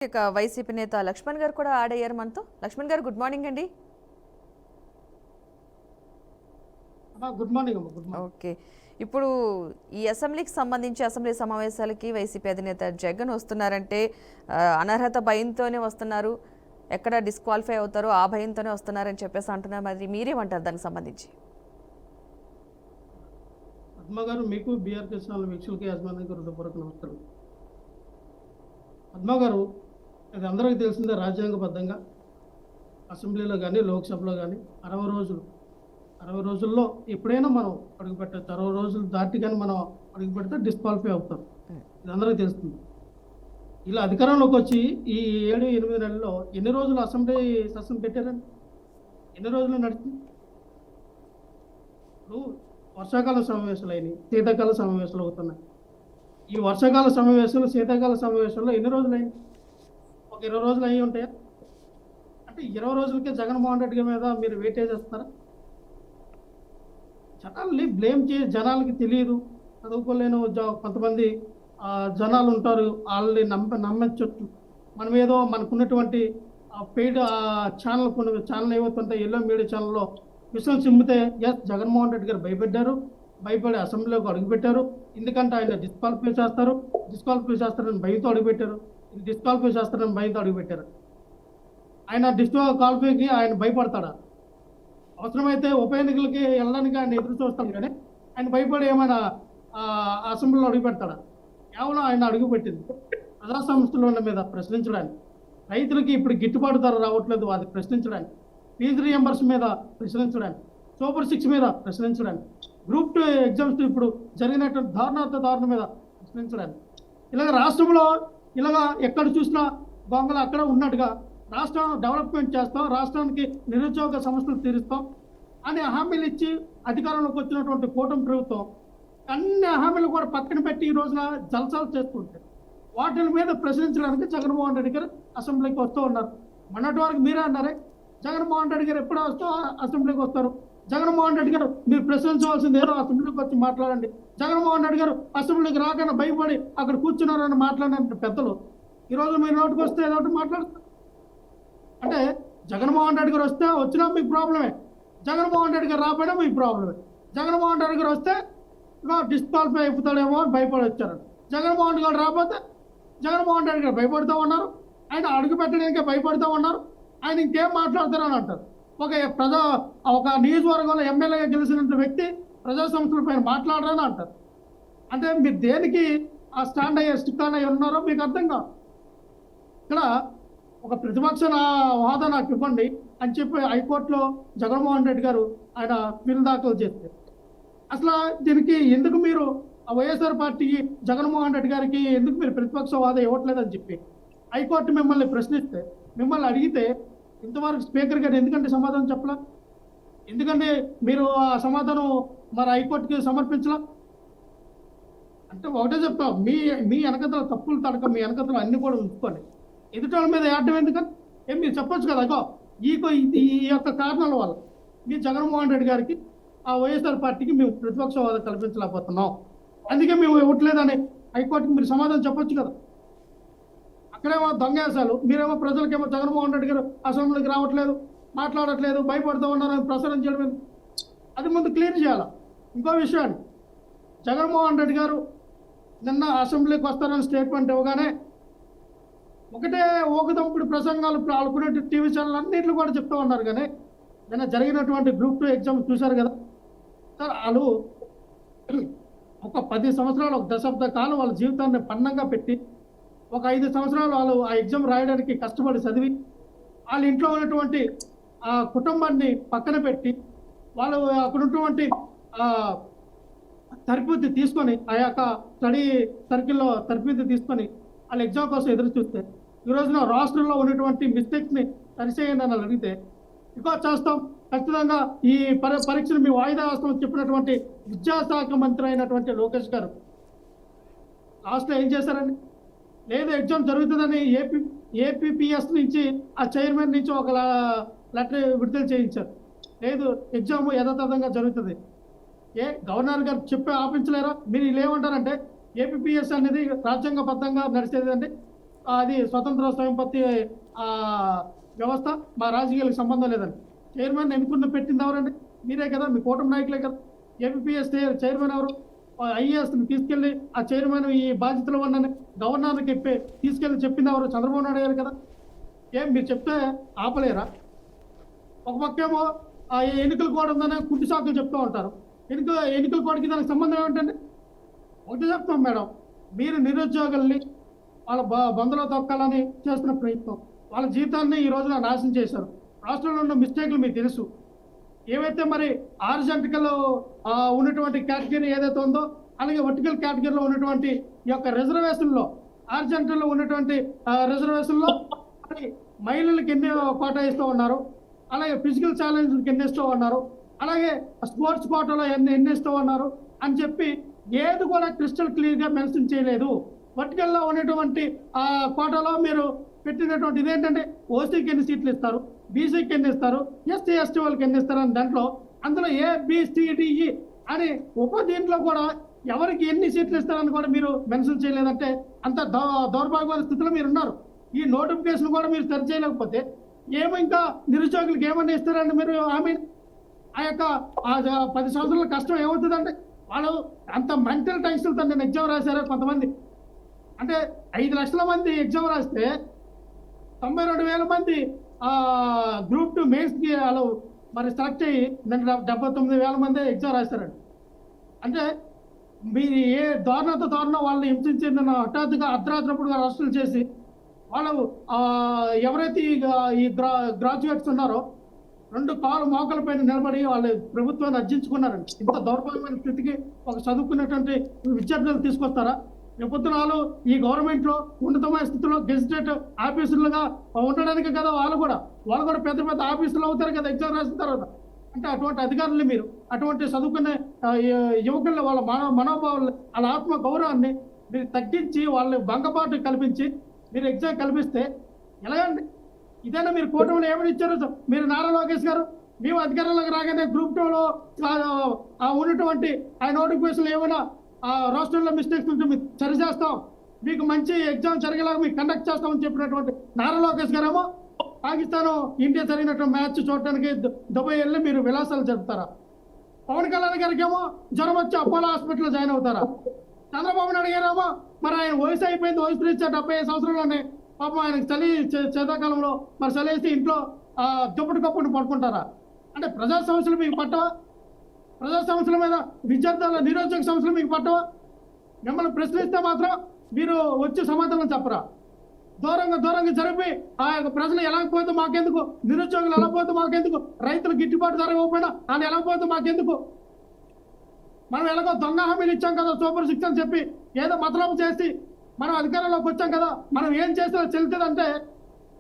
ఇక వైసీపీ నేత లక్ష్మణ్ గారు కూడా ఆడయ్యారు మనతో. లక్ష్మణ్ గారు, గుడ్ మార్నింగ్ అండి. గుడ్ మార్నింగ్ అమ్మ. Good morning. ఓకే, ఇప్పుడు ఈ అసెంబ్లీకి సంబంధించి అసెంబ్లీ సమావేశాలకి వైసీపీ అధినేత జగన్ వస్తున్నారంటే అనర్హత భయంతోనే వస్తున్నారు, ఎక్కడ డిస్క్వాలిఫై అవుతారో ఆ భయంతోనే వస్తున్నారని చెప్పేసి అంటున్నారు. మరి మీరేమంటారు దానికి సంబంధించి? పద్మ గారు, మీకు బీఆర్కే ఛానల్ వీక్షకులకి యాజమాన్యానికి హృదయపూర్వక నమస్కారం. పద్మ గారు, ఇది అందరికీ తెలిసిందే, రాజ్యాంగబద్ధంగా అసెంబ్లీలో కానీ లోక్సభలో కానీ 60 రోజుల్లో ఎప్పుడైనా మనం అడుగు పెట్టచ్చు. 60 రోజులు దాటి కానీ మనం అడుగు పెడితే డిస్క్వాలిఫై అవుతాం. ఇది అందరికీ తెలుస్తుంది. ఇలా అధికారంలోకి వచ్చి ఈ 7-8 నెలల్లో ఎన్ని రోజులు అసెంబ్లీ సెషన్ పెట్టారని, ఎన్ని రోజులు నడిచింది? ఇప్పుడు వర్షాకాల సమావేశాలు అయినాయి, శీతాకాల సమావేశాలు అవుతున్నాయి. ఈ వర్షాకాల సమావేశాలు, శీతాకాల సమావేశాల్లో ఎన్ని రోజులు అయింది? ఒక 20 రోజులు అయ్యి ఉంటాయా? అంటే 20 రోజులకే జగన్మోహన్ రెడ్డి మీద మీరు వెయిటేజ్ చేస్తారా? జనాల్ని బ్లేమ్ చేసి, జనాలకి తెలియదు, చదువుకోలేను కొంతమంది జనాలు ఉంటారు, వాళ్ళని నమ్మచ్చు. మనం ఏదో మనకున్నటువంటి పెయిడ్ ఛానల్, కొన్ని ఛానల్ ఏవైతుంటాయి, ఎల్లో మీడియా ఛానల్లో విషయం చిమ్మితే ఎస్ జగన్మోహన్ రెడ్డి గారు భయపడి అసెంబ్లీలోకి అడుగుపెట్టారు. ఎందుకంటే ఆయన డిస్క్వాలిఫై చేస్తారని భయంతో అడుగుపెట్టారు. డిస్క్వాలిఫై చేస్తారని భయంతో అడుగుపెట్టారు. ఆయన డిస్క్వాలిఫైకి ఆయన భయపడతాడా? అవసరమైతే ఉప ఎన్నికలకి వెళ్ళడానికి ఆయన ఎదురు చూస్తాం, కానీ ఆయన భయపడి ఏమైనా అసెంబ్లీలో అడుగుపెడతాడా? కేవలం ఆయన అడుగుపెట్టింది ప్రజా సంస్థల మీద ప్రశ్నించడానికి, రైతులకి ఇప్పుడు గిట్టుబాటు ధర రావట్లేదు అది ప్రశ్నించడానికి, ఫీజు రియంబర్స్ మీద ప్రశ్నించడానికి, సూపర్ 6 మీద ప్రశ్నించడానికి, గ్రూప్ 2 ఎగ్జామ్స్ ఇప్పుడు జరిగినటువంటి దారుణం మీద ప్రశ్నించడానికి, ఇలాగ రాష్ట్రంలో ఇలాగ ఎక్కడ చూసినా గొంగలు అక్కడ ఉన్నట్టుగా రాష్ట్రం డెవలప్మెంట్ చేస్తాం, రాష్ట్రానికి నిరుద్యోగ సమస్యలు తీరుస్తాం అని హామీలు ఇచ్చి అధికారంలోకి వచ్చినటువంటి కూటమి ప్రభుత్వం అన్ని హామీలు కూడా పక్కన పెట్టి ఈ రోజున జల్సాలు చేస్తుంటారు. వాటి మీద ప్రశ్నించడానికి జగన్మోహన్ రెడ్డి గారు అసెంబ్లీకి వస్తూ ఉన్నారు. మొన్నటి వరకు మీరే అన్నారే జగన్మోహన్ రెడ్డి గారు ఎప్పుడు వస్తూ అసెంబ్లీకి వస్తారు, జగన్మోహన్ రెడ్డి గారు మీరు ప్రశ్నించవలసింది ఏదో అసెంబ్లీకి వచ్చి మాట్లాడండి, జగన్మోహన్ రెడ్డి గారు అసెంబ్లీకి రాకుండా భయపడి అక్కడ కూర్చున్నారని మాట్లాడిన పెద్దలు ఈరోజు మీరు నోటికి వస్తే ఏదో ఒకటి మాట్లాడుతారు. అంటే జగన్మోహన్ రెడ్డి గారు వచ్చినా మీకు ప్రాబ్లమే, జగన్మోహన్ రెడ్డి గారు రాకపోయినా మీకు ప్రాబ్లమే. జగన్మోహన్ రెడ్డి గారు వస్తే డిస్క్వాలిఫై అయిపోతాడేమో అని భయపడి వచ్చారు. జగన్మోహన్ రెడ్డి గారు రాకపోతే జగన్మోహన్ రెడ్డి గారు భయపడుతూ ఉన్నారు, ఆయన అడుగు పెట్టడానికే భయపడుతూ ఉన్నారు, ఆయన ఇంకేం మాట్లాడతారని అంటారు. ఒక నియోజకవర్గంలో ఎమ్మెల్యేగా గెలిచిన వ్యక్తి ప్రజా సంస్థల పైన మాట్లాడరని అంటారు. అంటే మీరు దేనికి ఆ స్టాండ్ అయ్యి ఉన్నారో మీకు అర్థం కాదు. ఇక్కడ ఒక ప్రతిపక్ష హోదా నాకు ఇవ్వండి అని చెప్పి హైకోర్టులో జగన్మోహన్ రెడ్డి గారు ఆయన బిల్ దాఖలు చేస్తే, అసలు దీనికి ఎందుకు మీరు వైఎస్ఆర్ పార్టీకి జగన్మోహన్ రెడ్డి గారికి ఎందుకు మీరు ప్రతిపక్ష హోదా ఇవ్వట్లేదని చెప్పి హైకోర్టు మిమ్మల్ని ప్రశ్నిస్తే, మిమ్మల్ని అడిగితే ఇంతవరకు స్పీకర్ గారు ఎందుకంటే సమాధానం చెప్పలా? ఎందుకంటే మీరు ఆ సమాధానం మరి హైకోర్టుకి సమర్పించలా? అంటే ఒకటే చెప్తాం, మీ వెనకతల తప్పులు తడక, మీ వెనకతలు అన్ని కూడా ఉంచుకోండి, ఎదుటి మీద ఏడటం ఎందుకని మీరు చెప్పొచ్చు కదా. అగో ఈ యొక్క కారణాల వల్ల మీ జగన్మోహన్ రెడ్డి గారికి ఆ వైఎస్ఆర్ పార్టీకి మేము ప్రతిపక్ష హోదా కల్పించలేకపోతున్నాం, అందుకే మేము ఇవ్వట్లేదని హైకోర్టుకి మీరు సమాధానం చెప్పొచ్చు కదా. అక్కడేమో దొంగేశాలు, మీరేమో ప్రజలకేమో జగన్మోహన్ రెడ్డి గారు అసెంబ్లీకి రావట్లేదు, మాట్లాడట్లేదు, భయపడుతూ ఉన్నారని ప్రసారం చేయడం, అది ముందు క్లియర్ చేయాలి. ఇంకో విషయాన్ని, జగన్మోహన్ రెడ్డి గారు నిన్న అసెంబ్లీకి వస్తారని స్టేట్మెంట్ ఇవ్వగానే ఒకటే ఊకదంపుడు ప్రసంగాలు ఆడుకునే టీవీ ఛానల్ అన్నింటిలో కూడా చెప్తూ ఉన్నారు. కానీ నిన్న జరిగినటువంటి గ్రూప్ 2 ఎగ్జామ్ చూశారు కదా సార్, వాళ్ళు ఒక 10 సంవత్సరాలు, ఒక దశాబ్ద కాలం వాళ్ళ జీవితాన్ని పన్నంగా పెట్టి ఒక 5 సంవత్సరాలు వాళ్ళు ఆ ఎగ్జామ్ రాయడానికి కష్టపడి చదివి, వాళ్ళ ఇంట్లో ఉన్నటువంటి ఆ కుటుంబాన్ని పక్కన పెట్టి, వాళ్ళు అక్కడ ఉన్నటువంటి తరబేతి తీసుకొని, ఆ యొక్క స్టడీ సర్కిల్లో తరబేతి తీసుకొని వాళ్ళు ఎగ్జామ్ కోసం ఎదురు చూస్తే, ఈ రోజున రాష్ట్రంలో ఉన్నటువంటి మిస్టేక్స్ని సరిచేయండి అని అడిగితే ఇంకా చేస్తాం ఖచ్చితంగా ఈ పరీక్షను మీ వాయిదా వేస్తామని చెప్పినటువంటి విద్యాశాఖ మంత్రి అయినటువంటి లోకేష్ గారు లాస్ట్లో ఏం చేశారండి? లేదు ఎగ్జామ్ జరుగుతుందని ఏపీపీఎస్ నుంచి ఆ చైర్మన్ నుంచి ఒక లెటర్ విడుదల చేయించారు. లేదు ఎగ్జామ్ యథాతథంగా జరుగుతుంది. గవర్నర్ గారు చెప్పి ఆపించలేరా? మీరు ఇలా ఏమంటారంటే ఏపీపీఎస్ అనేది రాజ్యాంగబద్ధంగా నడిచేదండి, అది స్వతంత్ర స్వయంపత్తి ఆ, వ్యవస్థ మా రాజకీయాలకు సంబంధం లేదండి. చైర్మన్ ఎన్నుకున్న పెట్టింది ఎవరండి? మీరే కదా, మీ కూటమి నాయకులే కదా. ఏపీఎస్ చైర్మన్ ఎవరు? ఐఏఎస్ తీసుకెళ్లి ఆ చైర్మన్ ఈ బాధ్యతలు ఉన్నని గవర్నర్కి తీసుకెళ్లి చెప్పింది ఎవరు? చంద్రబాబు నాయుడు గారు కదా. ఏం మీరు చెప్తే ఆపలేరా? ఒక పక్కేమో ఆ ఎన్నికల కోడ్ ఉందని కుంటి సాకులు చెప్తూ ఉంటారు. ఎన్నికల కోడ్కి దానికి సంబంధం ఏమిటండి? ఒకటి చెప్తాం మేడం, మీరు నిరుద్యోగుల్ని వాళ్ళ బంధులో తొక్కాలని చేస్తున్న ప్రయత్నం, వాళ్ళ జీవితాన్ని ఈ రోజున నాశనం చేశారు. రాష్ట్రంలో ఉన్న మిస్టేక్లు మీకు తెలుసు. ఏవైతే మరి హారిజాంటల్ ఉన్నటువంటి కేటగిరీ ఏదైతే ఉందో, అలాగే వర్టికల్ కేటగిరీలో ఉన్నటువంటి ఈ యొక్క రిజర్వేషన్లో, హారిజాంటల్లో ఉన్నటువంటి రిజర్వేషన్లో మరి మహిళలకు ఎన్ని కోటా ఇస్తూ ఉన్నారు, అలాగే ఫిజికల్ ఛాలెంజ్కి ఎన్ని ఇస్తూ ఉన్నారు, అలాగే స్పోర్ట్స్ కోటాలో ఎన్ని ఇస్తూ ఉన్నారు అని చెప్పి ఏది కూడా క్రిస్టల్ క్లియర్గా మెన్షన్ చేయలేదు. వర్టికల్లో ఉన్నటువంటి కోటాలో మీరు పెట్టినటువంటి ఇదేంటంటే ఓసీకి ఎన్ని సీట్లు ఇస్తారు, బీసీకి ఎన్ని ఇస్తారు, ఎస్సీ ఎస్టీ వాళ్ళకి ఎన్ని ఇస్తారు అని దాంట్లో అందులో ఏబిసిడిఈ అని దీంట్లో కూడా ఎవరికి ఎన్ని సీట్లు ఇస్తారని కూడా మీరు మెన్షన్ చేయలేదంటే అంత దౌర్భాగ్యమైన స్థితిలో మీరు ఉన్నారు. ఈ నోటిఫికేషన్ కూడా మీరు సరి చేయలేకపోతే ఏమో ఇంకా నిరుద్యోగులకు ఏమన్నా ఇస్తారండి మీరు? ఆమె ఆ యొక్క 10 సంవత్సరాల కష్టం ఏమవుతుందండి? వాళ్ళు అంత మెంటల్ టెన్షన్తో నేను ఎగ్జామ్ రాశారు కొంతమంది. అంటే 5 లక్షల మంది ఎగ్జామ్ రాస్తే 92,000 మంది గ్రూప్ 2 మెయిన్స్కి వాళ్ళు మరి సెలెక్ట్ అయ్యి 79,000 మంది ఎగ్జామ్ రాశారండి. అంటే మీరు ఏ దారుణం వాళ్ళని హింసించిన హఠాత్తుగా అర్ధరాత్రప్పుడు అరెస్టులు చేసి వాళ్ళు ఎవరైతే ఈ గ్రాడ్యుయేట్స్ ఉన్నారో 2 కాలు మోకాల పైన నిలబడి వాళ్ళు ప్రభుత్వాన్ని అర్జించుకున్నారండి. ఇంత దౌర్భాగ్యమైన స్థితికి ఒక చదువుకున్నటువంటి విద్యార్థులు తీసుకొస్తారా? రేపొద్దున వాళ్ళు ఈ గవర్నమెంట్లో ఉన్నతమైన స్థితిలో గెజిటెడ్ ఆఫీసర్లుగా ఉండడానికి కదా వాళ్ళు కూడా పెద్ద పెద్ద ఆఫీసులు అవుతారు కదా ఎగ్జామ్ రాసిన తర్వాత. అంటే అటువంటి అధికారులు మీరు అటువంటి చదువుకునే యువకుల్ని వాళ్ళ మనోభావాలు వాళ్ళ ఆత్మ గౌరవాన్ని మీరు తగ్గించి వాళ్ళని భంగపాటు కల్పించి మీరు ఎగ్జామ్ కల్పిస్తే ఎలాగండి? ఇదైనా మీరు కూటమిలో ఏమని ఇచ్చారు? మీరు నారా లోకేష్ గారు మేము అధికారంలోకి రాగానే గ్రూప్ 2లో ఉన్నటువంటి ఆ నోటిఫికేషన్లు ఏమైనా రాష్ట్రంలో మిస్టేక్స్ ఉంటే మీకు సరి చేస్తాం, మీకు మంచి ఎగ్జామ్ జరిగేలాగా మీకు కండక్ట్ చేస్తామని చెప్పినటువంటి నారా లోకేష్ గారేమో పాకిస్తాన్ ఇండియా జరిగినటువంటి మ్యాచ్ చూడటానికి దుబాయ్ వెళ్ళి మీరు విలాసాలు జరుపుతారా? పవన్ కళ్యాణ్ గారికి ఏమో జ్వరం వచ్చి అపోలో హాస్పిటల్లో జాయిన్ అవుతారా? చంద్రబాబు నాయుడు గారేమో మరి ఆయన వయసు అయిపోయింది, వయసు రీత్యా 75 సంవత్సరాల్లోనే పాపం ఆయనకు చలి శీతాకాలంలో మరి చలేసి ఇంట్లో దుప్పటి కప్పుని పడుకుంటారా? అంటే ప్రజా సమస్యలు మీకు పట్టవా? ప్రజా సమస్యల మీద విద్యార్థుల నిరుద్యోగ సమస్యలు మీకు పట్టవా? మిమ్మల్ని ప్రశ్నిస్తే మాత్రం మీరు వచ్చి సమాధానం చెప్పరా? దూరంగా జరిపి ఆ యొక్క ప్రజలు ఎలా పోతే మాకెందుకు, నిరుద్యోగులు ఎలా పోతే మాకెందుకు, రైతులు గిట్టుబాటు ధర ఇవ్వకపోయినా వాళ్ళు ఎలా పోతే మాకెందుకు, మనం ఎలాగో దొంగ హామీలు ఇచ్చాం కదా సూపర్ 6 అని చెప్పి ఏదో మతలబు చేసి మనం అధికారంలోకి వచ్చాం కదా, మనం ఏం చేసినా చెల్లుతుందంటే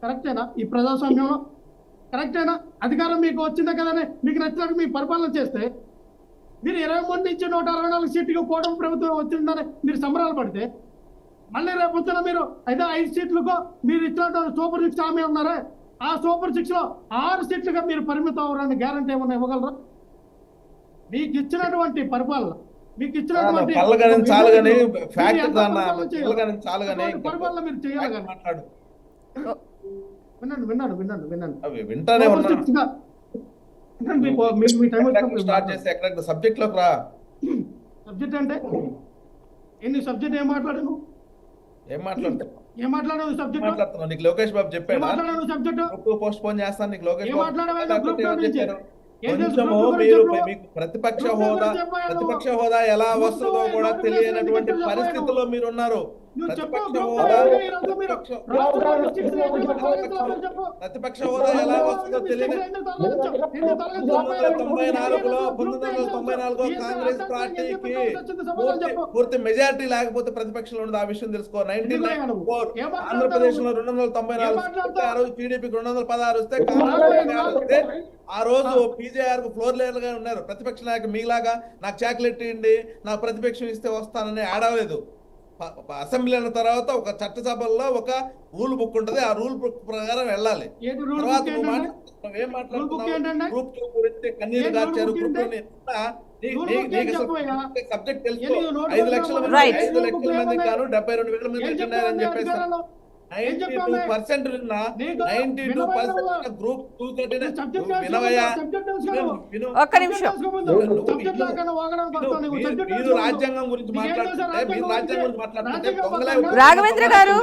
కరెక్టేనా? ఈ ప్రజాస్వామ్యంలో కరెక్టేనా? అధికారం మీకు వచ్చిందే కదని మీకు నచ్చినట్టు మీ పరిపాలన చేస్తే మీరు 23 నుంచి 164 సీట్లకు కూటమి ప్రభుత్వం వచ్చిందని మీరు సంబరాలు పడితే మళ్ళీ రేపొద్దున మీరు 5 సీట్లకు మీరు ఇచ్చినటువంటి సూపర్ 6 హామీ ఉన్నారే, ఆ సూపర్ 6లో 6 సీట్లుగా మీరు పరిమితం అవ్వడానికి గ్యారంటీ ఏమన్నా ఇవ్వగలరా? మీకు ఇచ్చినటువంటి పరిపాలన, మీకు ఇచ్చినటువంటి పరిపాలన మీరు చేయాలి కానీ సబ్జెక్ట్ లోకి రా. సబ్జెక్ట్ అంటే ఎన్ని సబ్జెక్ట్ ఏం మాట్లాడాను? ఏం మాట్లాడుతావు? ఏం మాట్లాడావు సబ్జెక్ట్? మాట్లాడుతున్నావు? నీకు లోకేష్ బాబు చెప్పాడు మాట్లాడాను సబ్జెక్ట్ పోస్ట్ పోన్ చేస్తాను. నీకు లోకేష్ ఏం మాట్లాడావు? కొంచెము మీకు ప్రతిపక్ష హోదా ఎలా వస్తుందో కూడా తెలియనటువంటి పరిస్థితుల్లో మీరు ఉన్నారు. ప్రతిపక్ష హోదా ఎలా వస్తుందో తెలియదు. 1994 కాంగ్రెస్ పార్టీకి పూర్తి మెజారిటీ లేకపోతే ప్రతిపక్షంలో ఉండదు. ఆ విషయం తెలుసుకో. 1994 ఆంధ్రప్రదేశ్ లో 294 ఆ రోజు టీడీపీకి 216 వస్తే కాంగ్రెస్ ఆ రోజు పీజేఆర్ కు ఫ్లోర్ లీడర్ గా ఉన్నారు. ప్రతిపక్ష నాయకుడు మీలాగా నాకు చాక్లెట్ ఇవ్వండి, నాకు ప్రతిపక్షం ఇస్తే వస్తానని ఆడలేదు. అసెంబ్లీ అయిన తర్వాత ఒక చట్టసభల్లో ఒక రూల్ బుక్ ఉంటుంది, ఆ రూల్ బుక్ ప్రకారం వెళ్ళాలి. తర్వాత ఏం మాట్లాడుతున్నావు? గ్రూప్ 2 గురించి కన్నీరు గార్చారు. సబ్జెక్ట్ తెలుసు. 5 లక్షల మంది 5 లక్షల మంది కాను 72,000 మంది ఉన్నారని చెప్పేసి ఏం చెప్పావు? 92% విన్నా, నీకు 92% గ్రూప్ 2 కట్టిన సబ్జెక్ట్ వినవయ్యా. తెలుసుకో. ఒక్క నిమిషం. సబ్జెక్ట్ లేకుండా వాగడానికి వస్తావు నువ్వు. సబ్జెక్ట్ మీరు తెలుసుకో. రాజ్యాంగం గురించి మాట్లాడుతుంటే మీరు రాజ్యాంగం గురించి మాట్లాడుతుంటే దొంగలే రాఘవేంద్ర గారు,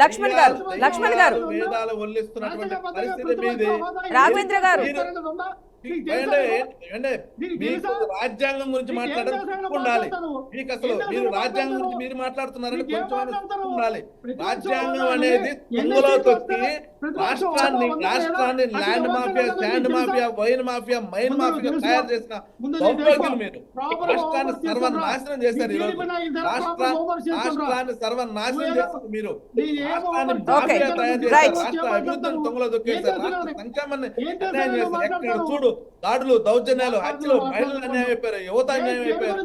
లక్ష్మణ్ గారు, లక్ష్మణ్ గారు, వేదాలు ఒల్లిస్తున్నటువంటి పరిస్థితి మీది. రాఘవేంద్ర గారు. మీకు రాజ్యాంగం గురించి మాట్లాడడం సిగ్గు ఉండాలి. మీకు అసలు మీరు రాజ్యాంగం గురించి మీరు మాట్లాడుతున్నారని కొంచెం సిగ్గు ఉండాలి. రాజ్యాంగం అనేది తుంగలో తొక్కి రాష్ట్రాన్ని land mafia, sand mafia, wine mafia, mine mafia తయారు చేసిన దౌర్భాగ్యులు మీరు. రాష్ట్రాన్ని సర్వనాశనం చేశారు. ఈ రోజు రాష్ట్రాన్ని సర్వనాశనం చేశారు మీరు. రాష్ట్రాన్ని మాఫియా తయారు చేశారు. రాష్ట్ర అభివృద్ధిని తుంగలో తొక్కేశారు. రాష్ట్ర సంక్షేమాన్ని అన్యాయం చేశారు. ఎక్కడ చూడు దాడులు, దౌర్జన్యాలు, హత్యలు, మహిళలు అన్యాయం అయిపోయారు, యువత అన్యాయం అయిపోయారు.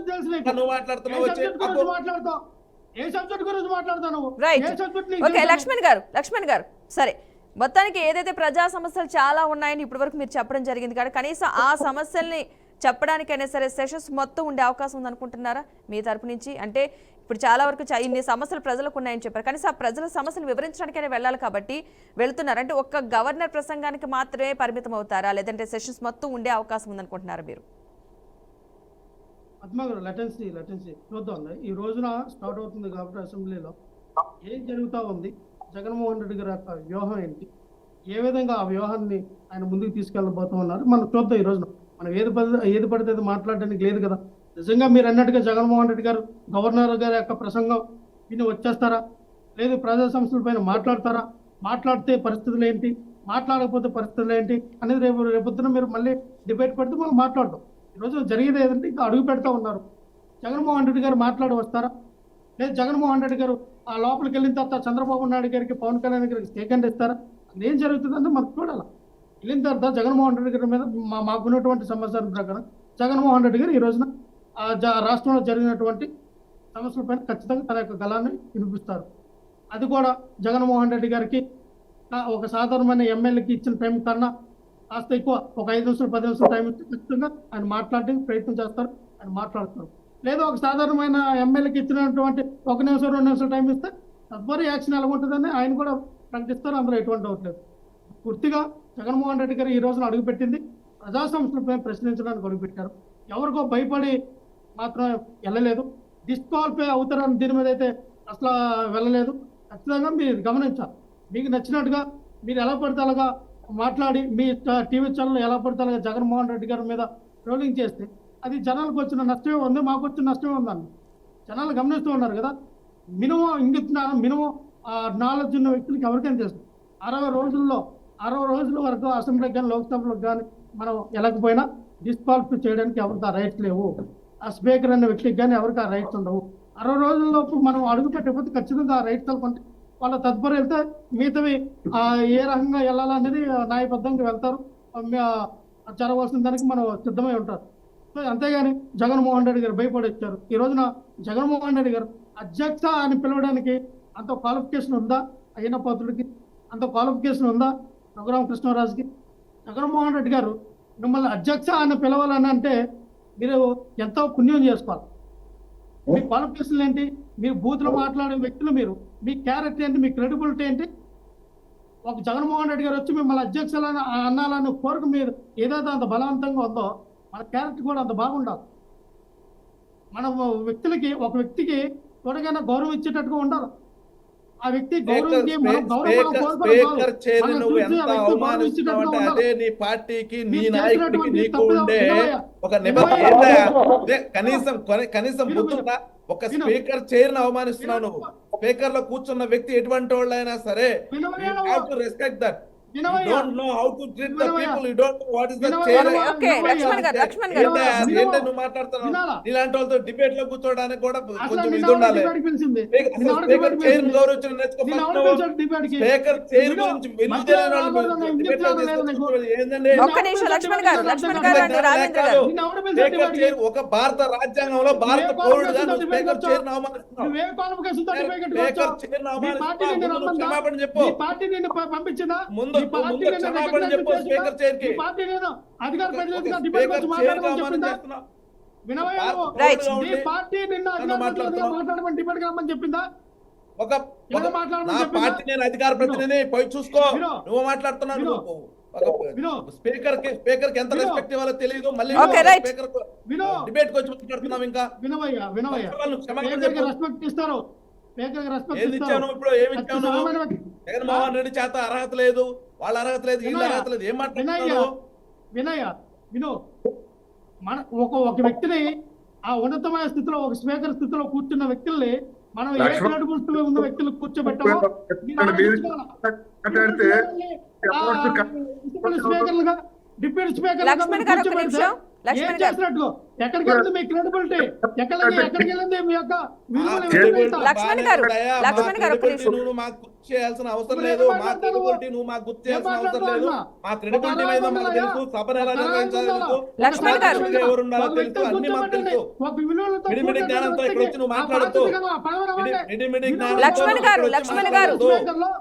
నువ్వు మాట్లాడుతున్నావు వచ్చి ఏ సబ్జెక్ట్ గురించి మాట్లాడతావు? రైట్. ఓకే లక్ష్మణ్ గారు సరే, మొత్తానికి ఏదైతే ప్రజా సమస్యలు చాలా ఉన్నాయని ఇప్పటివరకు మీరు చెప్పడం జరిగింది కానీ కనీసం ఆ సమస్యల్ని చెప్పడానికైనా సరే సెషన్స్ మొత్తం ఉండే అవకాశం ఉందనుకుంటున్నారా మీ తరపు నుంచి? అంటే ఇప్పుడు చాలా వరకు ఇన్ని సమస్యలు ప్రజలకు ఉన్నాయని చెప్పారు, కనీసం ఆ ప్రజల సమస్యలు వివరించడానికైనా వెళ్ళాలి కాబట్టి వెళ్తున్నారు. అంటే ఒక్క గవర్నర్ ప్రసంగానికి మాత్రమే పరిమితం అవుతారా, లేదంటే సెషన్స్ మొత్తం ఉండే అవకాశం ఉందనుకుంటున్నారా మీరు? పద్మగారు లెటెన్సీ చూద్దాం. ఈ రోజున స్టార్ట్ అవుతుంది కాబట్టి అసెంబ్లీలో ఏం జరుగుతూ ఉంది, జగన్మోహన్ రెడ్డి గారి యొక్క వ్యూహం ఏంటి, ఏ విధంగా ఆ వ్యూహాన్ని ఆయన ముందుకు తీసుకెళ్ళబోతూ ఉన్నారు మనం చూద్దాం. ఈ రోజున మనం ఏది పడితే అది మాట్లాడడానికి లేదు కదా. నిజంగా మీరు అన్నట్టుగా జగన్మోహన్ రెడ్డి గారు గవర్నర్ గారి యొక్క ప్రసంగం విని వచ్చేస్తారా, లేదు ప్రజా సంస్థల పైన మాట్లాడతారా, మాట్లాడితే పరిస్థితులు ఏంటి, మాట్లాడకపోతే పరిస్థితులు ఏంటి అనేది రేపొద్దున మీరు మళ్ళీ డిబేట్ పెడితే మనం మాట్లాడదాం. ఈరోజు జరిగేది ఏదంటే ఇంకా అడుగు పెడతా ఉన్నారు. జగన్మోహన్ రెడ్డి గారు మాట్లాడి వస్తారా, లేదు జగన్మోహన్ రెడ్డి గారు ఆ లోపలికి వెళ్ళిన తర్వాత చంద్రబాబు నాయుడు గారికి, పవన్ కళ్యాణ్ గారికి స్టేకండ్ ఇస్తారా, అది ఏం జరుగుతుందంటే మనం చూడాలి. వెళ్ళిన తర్వాత జగన్మోహన్ రెడ్డి గారి మీద మాకున్నటువంటి సమాచారం ప్రకారం జగన్మోహన్ రెడ్డి గారు ఈ రోజున రాష్ట్రంలో జరిగినటువంటి సమస్యలపైన ఖచ్చితంగా తన యొక్క గళాన్ని వినిపిస్తారు. అది కూడా జగన్మోహన్ రెడ్డి గారికి ఒక సాధారణమైన ఎమ్మెల్యేకి ఇచ్చిన టైం కన్నా కాస్త ఎక్కువ, ఒక 5 నిమిషాలు 10 నిమిషాలు టైం ఇస్తే ఖచ్చితంగా ఆయన మాట్లాడడానికి ప్రయత్నం చేస్తారు, ఆయన మాట్లాడుతున్నారు. లేదా ఒక సాధారణమైన ఎమ్మెల్యేకి ఇచ్చినటువంటి 1 నిమిషం 2 నిమిషాలు టైం ఇస్తే తదుపరి యాక్షన్ ఎలా ఉంటుందని ఆయన కూడా ప్రకటిస్తారు. అందులో ఎటువంటి డౌట్ లేదు. పూర్తిగా జగన్మోహన్ రెడ్డి గారు ఈ రోజున అడుగుపెట్టింది ప్రజా సంస్థలపై ప్రశ్నించడానికి అడుగుపెట్టారు. ఎవరికో భయపడి మాత్రం వెళ్ళలేదు. డిస్క్వాలిఫై అవుతారని దీని మీద అయితే అసలు వెళ్ళలేదు. ఖచ్చితంగా మీరు గమనించాలి. మీకు నచ్చినట్టుగా మీరు ఎలా పడితే అలాగా మాట్లాడి మీ టీవీ ఛానల్ ఎలా పడితే అలాగా జగన్మోహన్ రెడ్డి గారి మీద ట్రోలింగ్ చేస్తే అది జనాలకు వచ్చిన నష్టమే ఉంది, మాకు వచ్చిన నష్టమే ఉందని జనాలు గమనిస్తూ ఉన్నారు కదా. మినిమం నాలెడ్జ్ ఉన్న వ్యక్తులకి ఎవరికైనా తెలుసు 60 రోజుల వరకు అసెంబ్లీకి కానీ లోక్సభలకు కానీ మనం వెళ్ళకపోయినా డిస్క్వాలిఫై చేయడానికి ఎవరికి ఆ రైట్స్ లేవు. ఆ స్పీకర్ అనే వ్యక్తికి కానీ ఎవరికి ఆ రైట్స్ ఉండవు. 60 రోజుల్లోపు మనం అడుగు పెట్టకపోతే ఖచ్చితంగా ఆ రైట్స్ అనుకుంటే వాళ్ళ తదుపరి వెళ్తే మిగతావి ఏ రకంగా వెళ్ళాలనేది న్యాయబద్ధంగా వెళ్తారు, జరగవలసిన దానికి మనం సిద్ధమై ఉంటారు. సో అంతేగాని జగన్మోహన్ రెడ్డి గారు భయపడి వచ్చారు. ఈ రోజున జగన్మోహన్ రెడ్డి గారు అధ్యక్ష అని పిలవడానికి అంత క్వాలిఫికేషన్ ఉందా? అయిన పాత్రుడికి అంత క్వాలిఫికేషన్ ఉందా? రఘురామ కృష్ణరాజుకి? జగన్మోహన్ రెడ్డి గారు మిమ్మల్ని అధ్యక్ష అని పిలవాలని అంటే మీరు ఎంతో పుణ్యం చేసుకోవాలి. మీ క్వాలిఫికేషన్ ఏంటి? మీరు బూత్లో మాట్లాడే వ్యక్తులు, మీరు మీ క్యారెక్టర్ ఏంటి, మీ క్రెడిబిలిటీ ఏంటి? ఒక జగన్మోహన్ రెడ్డి గారు వచ్చి మిమ్మల్ని అధ్యక్షులని అన్నాలని కోరిక మీరు ఏదైతే అంత బలవంతంగా ఉందో మన క్యారెక్టర్ కూడా అంత బాగుండాలి. మన ఒక వ్యక్తికి త్వరగా గౌరవం ఇచ్చేటట్టుగా ఉండాలి. ఆ వ్యక్తి అదే నీ పార్టీకి, నీ నాయకుడికి నీకు ఉండే ఒక నిబంధన. కనీసం బుద్ధుందా? ఒక స్పీకర్ చైర్ ని అవమానిస్తున్నావు నువ్వు. స్పీకర్ లో కూర్చున్న వ్యక్తి ఎటువంటి వాళ్ళైనా సరే, respect that. You don't know how to treat the people. You don't know what is the chair. Okay, Lakshman garu ఏంటో నువ్వు మాట్లాడుతున్నావు. ఇలాంటి వాళ్ళతో డిబేట్ లో కూర్చోడానికి కూడా కొంచెం ఇది ఉండాలి. స్పీకర్ చైర్ గౌరవించిన స్పీకర్ చైర్ గురించి ఒక్క నిమిషం లక్ష్మణ్ గారు రాజేంద్ర గారు, స్పీకర్ చైర్ ఒక భారత రాజ్యాంగంలో భారత పౌరుడుగా నువ్వు స్పీకర్ చైర్ అవమానిస్తున్నావు. స్పీకర్ చైర్ అవమానిస్తున్నావు. క్షమాపణ చెప్పు. ముందు క్షమాపణ చెప్పు. స్పీకర్ చైర్ కి మాట్లాడమని డిబేట్ రమ్మని చెప్పిందా? ఒక ఎవరు మాట్లాడమని నా చెప్పిందా? పార్టీ నేను అధికార ప్రతినిధి పోయి చూసుకో. వినో. నువ్వు మాట్లాడుతున్నావు. వినో. వినో. స్పీకర్ కి ఎంత వినో. రెస్పెక్ట్ ఇవ్వాలో తెలియదు. మళ్ళీ Okay, right. స్పీకర్ వినో. డిబేట్ కి వచ్చి మాట్లాడుతున్నావు. ఇంకా వినవయ్యా వాళ్ళు క్షమాపణ స్పీకర్కి చెప్పు. రెస్పెక్ట్ ఇస్తారు. స్పీకర్కి రెస్పెక్ట్ ఏది ఇస్తారు. ఇచ్చావు ఇప్పుడు? ఏమి ఇచ్చావు నువ్వు? ఖచ్చితమైన వ్యక్తి. జగన్మోహన్ రెడ్డి చేత అర్హత లేదు, వాళ్ళ అర్హత లేదు, వీళ్ళ అర్హత లేదు. ఏం మాట్లాడుతున్నావు? వినో ఒక వ్యక్తిని ఆ ఉన్నతమైన స్థితిలో ఒక స్పీకర్ స్థితిలో కూర్చున్న వ్యక్తుల్ని మనం ఏ క్రెడిబిలిటీ ఉన్న వ్యక్తులు కూర్చోబెట్టామో మీరు ఆలోచించుకోవాలి. స్పీకర్లుగా డిప్యూటీ స్పీకర్ లక్ష్మణ్ గారు ఒక్క నిమిషం. లక్ష్మణ్ గారు. చేసినట్టు ఎక్కడికి వెళ్ళింది మీ క్రెడిబిలిటీ? ఎక్కడికి వెళ్ళింది మీ యొక్క విలువలు? లక్ష్మణ్ గారు, లక్ష్మణ్ గారు ఒక్క నిమిషం. నువ్వు మాకు గుర్తు చేయాల్సిన అవసరం లేదు. మా క్రెడిబిలిటీ నువ్వు మాకు గుర్తు చేయాల్సిన అవసరం లేదు. మా క్రెడిబిలిటీ మీద మాకు తెలుసు. సభను ఎలా నిర్వహించాలో తెలుసు. లక్ష్మణ్ గారు. ఎవరు ఉండాలో తెలుసు. అన్ని మాకు తెలుసు. మిడిమిడి జ్ఞానంతో ఇక్కడ వచ్చి నువ్వు మాట్లాడుతూ మిడిమిడి జ్ఞానంతో లక్ష్మణ్ గారు, ఇక్కడ వచ్చి లక్ష్మణ్ గారు. మాట్లాడుతూ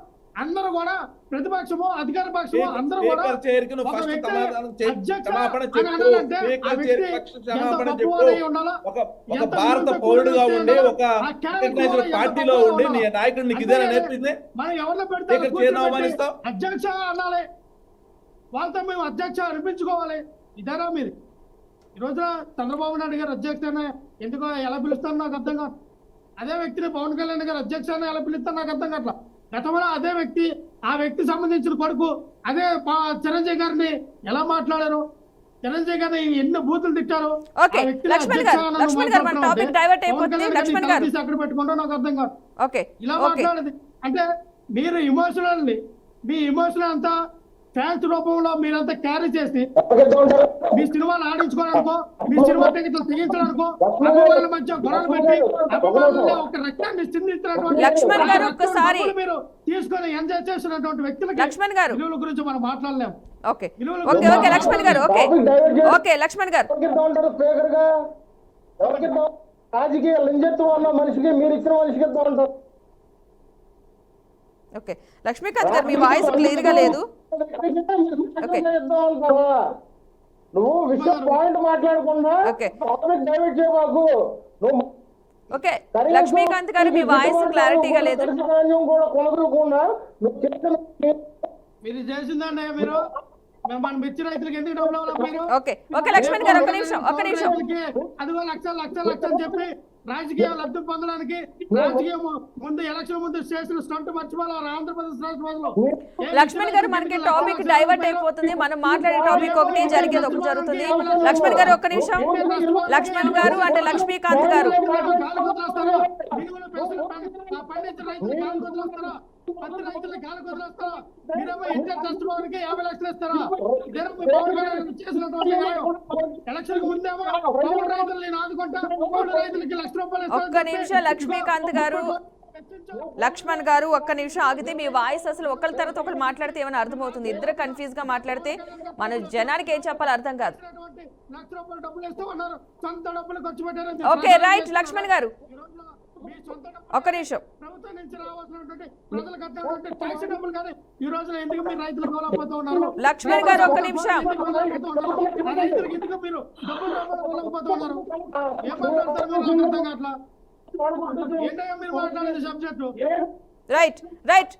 అందరూ కూడా ప్రతిపక్షము అధికార పక్షము అందరూ కూడా స్పీకర్ చైర్కి నువ్వు ఒక ఫస్ట్ వ్యక్తిని సమాధానం అధ్యక్ష క్షమాపణ అని చెప్పు. అనాలంటే ఆ స్పీకర్ వ్యక్తి చైర్ పక్ష ఎంత క్షమాపణ చెప్పు. గొప్పవాడై ఉండాలో, ఒక ఎంత భారత విలువతో పౌరుడుగా కూడిన ఉండి ఉండాలో, ఒక ఆ క్యారెక్టర్ రికగ్నైజ్డ్ ఎంత పార్టీలో గొప్పగా ఉండి నీ ఉండాలో. నాయకుడు నీకు ఇదేనా నేర్పింది? మనం ఎవరిని పెడితే స్పీకర్ చైర్ని అవమానిస్తావు? అధ్యక్ష అనాలి, వాళ్ళతో మేము అధ్యక్ష అనిపించుకోవాలి. ఇదేనా మీరు ఈ రోజున చంద్రబాబు నాయుడు గారు అధ్యక్ష ఎందుకో ఎలా పిలుస్తారో నాకు అర్థం కాదు. అదే వ్యక్తిని పవన్ కళ్యాణ్ గారు అధ్యక్ష అని ఎలా పిలుస్తారో నాకు అర్థం కావట్లా. గతంలో అదే వ్యక్తి ఆ వ్యక్తి సంబంధించిన కొడుకు అదే చిరంజీవి గారిని ఎలా మాట్లాడారు? చిరంజీవి గారిని ఎన్ని బూతులు తిట్టారు. ఓకే, లక్ష్మణ్ గారు, లక్ష్మణ్ గారు, మన టాపిక్ డైవర్ట్ అయిపోతుంది. లక్ష్మణ్ గారు అక్కడ పెట్టుకుంటా నాకు అర్థం కాదు. ఓకే, ఇలా ఓకే. మాట్లాడేది అంటే మీరు మీ ఎమోషనల్ అంతా ఫ్యాన్స్ రూపంలో మీరంతా క్యారీ చేసి మీ సినిమాలు ఆడించుకోవడానికో మీ సినిమా టికెట్లు తెగించడానికో అభిమానుల మధ్య గొడవలు పెట్టి అభిమానుల్లో ఒక రక్తాన్ని చిందించినటువంటి లక్ష్మణ్ గారు ఒక్కసారి మీరు తీసుకొని ఎంజాయ్ చేసినటువంటి వ్యక్తులకి లక్ష్మణ్ గారు. విలువల గురించి మనం మాట్లాడలేము. ఓకే, ఓకే, ఓకే, లక్ష్మణ్ గారు. ఓకే, ఓకే, లక్ష్మణ్ గారు. స్పీకర్ గా ఎవరికి రాజకీయ లింజత్వం అన్న మనిషికి మీరు ఇచ్చిన మనిషికి ఉంటారు. ఓకే, లక్ష్మీకాంత్ గారు, మీ వాయిస్ క్లియర్ గా లేదు. ఓకే. నువ్వు విషయం పాయింట్ మాట్లాడకుండా ఓకే. Topic divert చేయబాకు. నువ్వు ఓకే, లక్ష్మీకాంత్ గారు, మీ వాయిస్ క్లారిటీగా లేదు. కూడా కొనకుండా నువ్వు చేసిన మీరు చేసిందండి మీరు మన మిర్చి రైతులకు ఎందుకు డబ్బులు ఇవ్వాలి మీరు? ఓకే, ఓకే, లక్ష్మణ్ గారు, ఒక్క నిమిషం, ఒక్క నిమిషం. అదిగో లక్షలు అని చెప్పి రాజకీయ లబ్ధి పొందడానికి రాజకీయ ముందు ఎలక్షన్ ముందు చేసిన స్టంట్ మర్చిపోవాలి ఆంధ్రప్రదేశ్ రాష్ట్ర ప్రజలు. లక్ష్మణ్ గారు, మనకి టాపిక్ డైవర్ట్ అయిపోతుంది. మనం మాట్లాడే టాపిక్ ఒకటి, జరిగేది ఒకటి జరుగుతుంది. లక్ష్మణ్ గారు, ఒక్క నిమిషం. లక్ష్మణ్ గారు అంటే లక్ష్మీకాంత్ గారు. పండించిన రైతులు గాలి వదిలేస్తారా? పత్తి రైతులు గాలి వదిలేస్తారా? మీరేమో ఇంటర్ ట్రస్ట్ భవన్కి 50 లక్షలు ఇస్తారా? ఇదేమో మీ పవన్ కళ్యాణ్ చేసినటువంటి న్యాయం. ఎలక్షన్ కు ముందేమో పవన్ రైతులు నేను ఆదుకుంటా, పవన్ రైతులకి ₹1,00,000 ఇస్తానని ఒక్క నిమిషం లక్ష్మీకాంత్ గారు, లక్ష్మణ్ గారు, ఒక్క నిమిషం ఆగితే మీ వాయిస్ అసలు ఒకరి తర్వాత ఒకరు మాట్లాడితే ఏమైనా అర్థమవుతుంది. ఇద్దరు కన్ఫ్యూజ్ గా మాట్లాడితే మన జనానికి ఏం చెప్పాలో అర్థం కాదు. ₹1,00,000 డబ్బులు ఇస్తామన్నారు, సొంత డబ్బులు ఖర్చు పెట్టారని ఓకే, రైట్, లక్ష్మణ్ గారు, ఒక్క నిమిషం. ప్రభుత్వం నుంచి రావాల్సినటువంటి ప్రజలు కట్టినటువంటి ట్యాక్స్ డబ్బులు కానీ ఈ రోజున ఎందుకు మీరు రైతులు కోల్పోతూ ఉన్నారు? లక్ష్మణ్ గారు, ఒక్క నిమిషం. ఆ రైతులకు ఎందుకు మీరు డబ్బులు కోల్పోతూ ఉన్నారు? ఏం మాట్లాడతారు మీరు? నాకు అర్థం కావట్లా. ఏంటయ్యా మీరు మాట్లాడేది సబ్జెక్టు? Right, right.